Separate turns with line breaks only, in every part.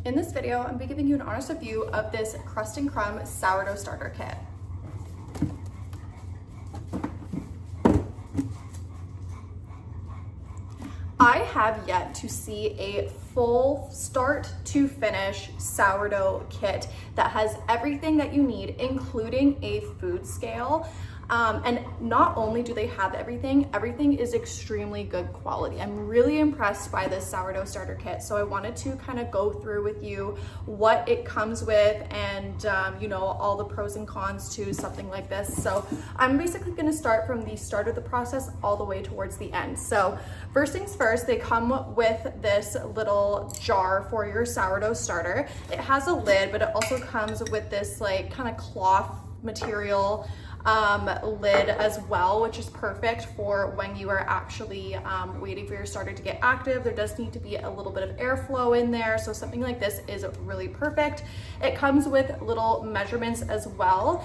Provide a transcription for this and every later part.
In this video, I'm be giving you an honest review of this Crust Crumb Sourdough Starter Kit. I have yet to see a full start to finish sourdough kit that has everything that you need, including a food scale. And not only do they have everything is extremely good quality. I'm really impressed by this sourdough starter kit. So I wanted to kind of go through with you what it comes with and you know, all the pros and cons to something like this. So I'm basically gonna start from the start of the process all the way towards the end. So first things first, they come with this little jar for your sourdough starter. It has a lid, but it also comes with this like kind of cloth material lid as well, which is perfect for when you are actually waiting for your starter to get active. There does need to be a little bit of airflow in there, so something like this is really perfect. It comes with little measurements as well.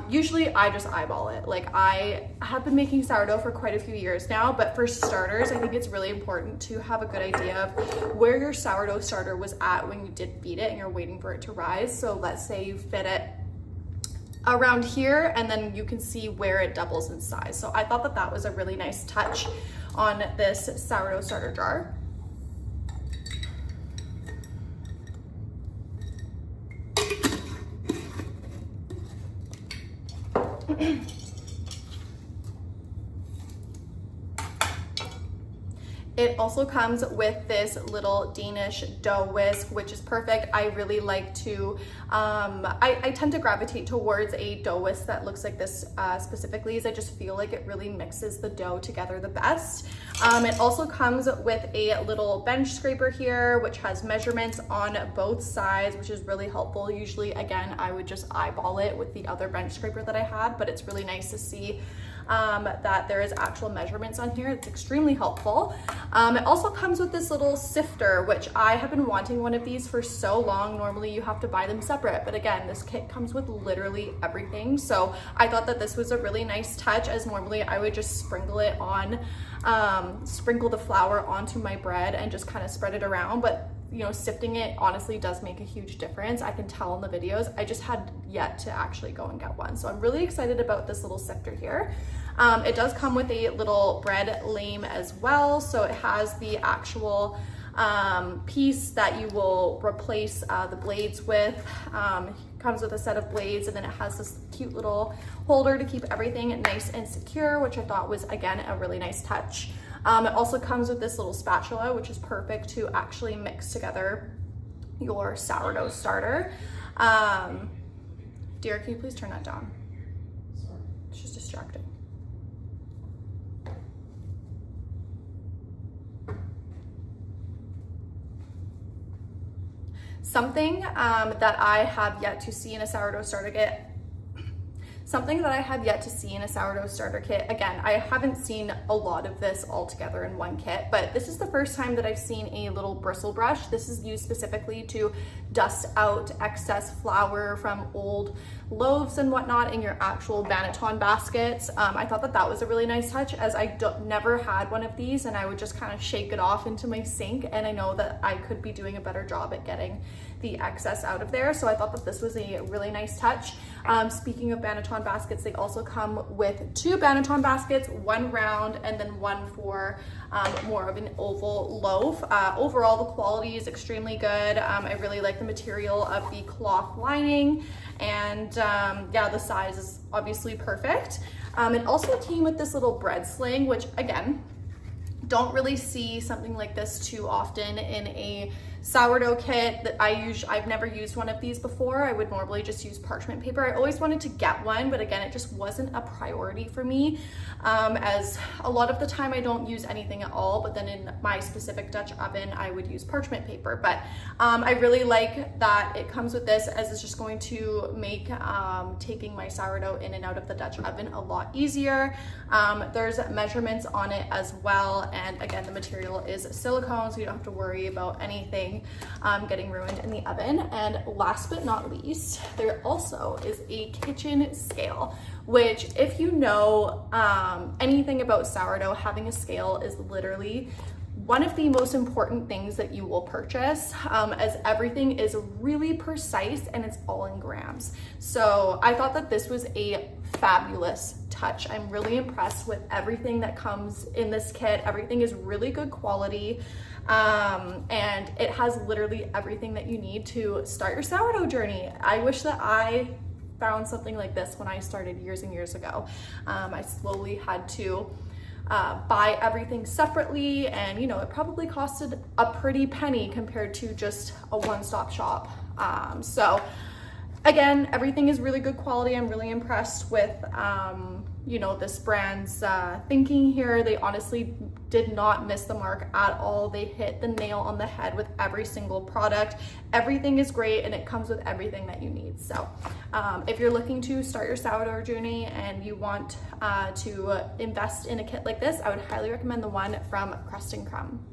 Usually I just eyeball it. Like, I have been making sourdough for quite a few years now, but for starters, I think it's really important to have a good idea of where your sourdough starter was at when you did beat it and you're waiting for it to rise. So let's say you fit it around here, and then you can see where it doubles in size. So I thought that that was a really nice touch on this sourdough starter jar. It also comes with this little Danish dough whisk, which is perfect. I really like to, I tend to gravitate towards a dough whisk that looks like this specifically, as I just feel like it really mixes the dough together the best. It also comes with a little bench scraper here, which has measurements on both sides, which is really helpful. Usually, again, I would just eyeball it with the other bench scraper that I had, but it's really nice to see that there is actual measurements on here. It's extremely helpful. It also comes with this little sifter, which I have been wanting one of these for so long. Normally you have to buy them separate, but again, this kit comes with literally everything. So I thought that this was a really nice touch, as normally I would just sprinkle it on, sprinkle the flour onto my bread and just kind of spread it around. But you know, sifting it honestly does make a huge difference. I can tell in the videos. I just had yet to actually go and get one. So I'm really excited about this little sifter here. It does come with a little bread lame as well. So it has the actual piece that you will replace the blades with. Comes with a set of blades, and then it has this cute little holder to keep everything nice and secure, which I thought was, again, a really nice touch. It also comes with this little spatula, which is perfect to actually mix together your sourdough starter. Dear, can you please turn that down? Sorry. It's just distracting. Something that I have yet to see in a sourdough starter kit. Something that I have yet to see in a sourdough starter kit. Again, I haven't seen a lot of this all together in one kit, but this is the first time that I've seen a little bristle brush. This is used specifically to dust out excess flour from old loaves and whatnot in your actual Bannteon baskets. I thought that that was a really nice touch, as I never had one of these, and I would just kind of shake it off into my sink, and I know that I could be doing a better job at getting the excess out of there. So I thought that this was a really nice touch. Speaking of Bannteon baskets, they also come with two Bannteon baskets, one round and then one for more of an oval loaf. Overall, the quality is extremely good. I really like the material of the cloth lining, and yeah, the size is obviously perfect. It also came with this little bread sling, which again, don't really see something like this too often in a sourdough kit. That I've never used one of these before. I would normally just use parchment paper. I always wanted to get one, but again, it just wasn't a priority for me, as a lot of the time I don't use anything at all, but then in my specific Dutch oven, I would use parchment paper. But I really like that it comes with this, as it's just going to make taking my sourdough in and out of the Dutch oven a lot easier. There's measurements on it as well, and again, the material is silicone, so you don't have to worry about anything getting ruined in the oven. And last but not least, there also is a kitchen scale, which, if you know anything about sourdough, having a scale is literally one of the most important things that you will purchase, as everything is really precise and it's all in grams. So I thought that this was a fabulous touch. I'm really impressed with everything that comes in this kit. Everything is really good quality, and it has literally everything that you need to start your sourdough journey. I wish that I found something like this when I started years and years ago. I slowly had to buy everything separately, and you know, it probably costed a pretty penny compared to just a one-stop shop. So again, everything is really good quality. I'm really impressed with you know, this brand's thinking here. They honestly did not miss the mark at all. They hit the nail on the head with every single product. Everything is great, and it comes with everything that you need. So if you're looking to start your sourdough journey and you want to invest in a kit like this, I would highly recommend the one from Crust Crumb.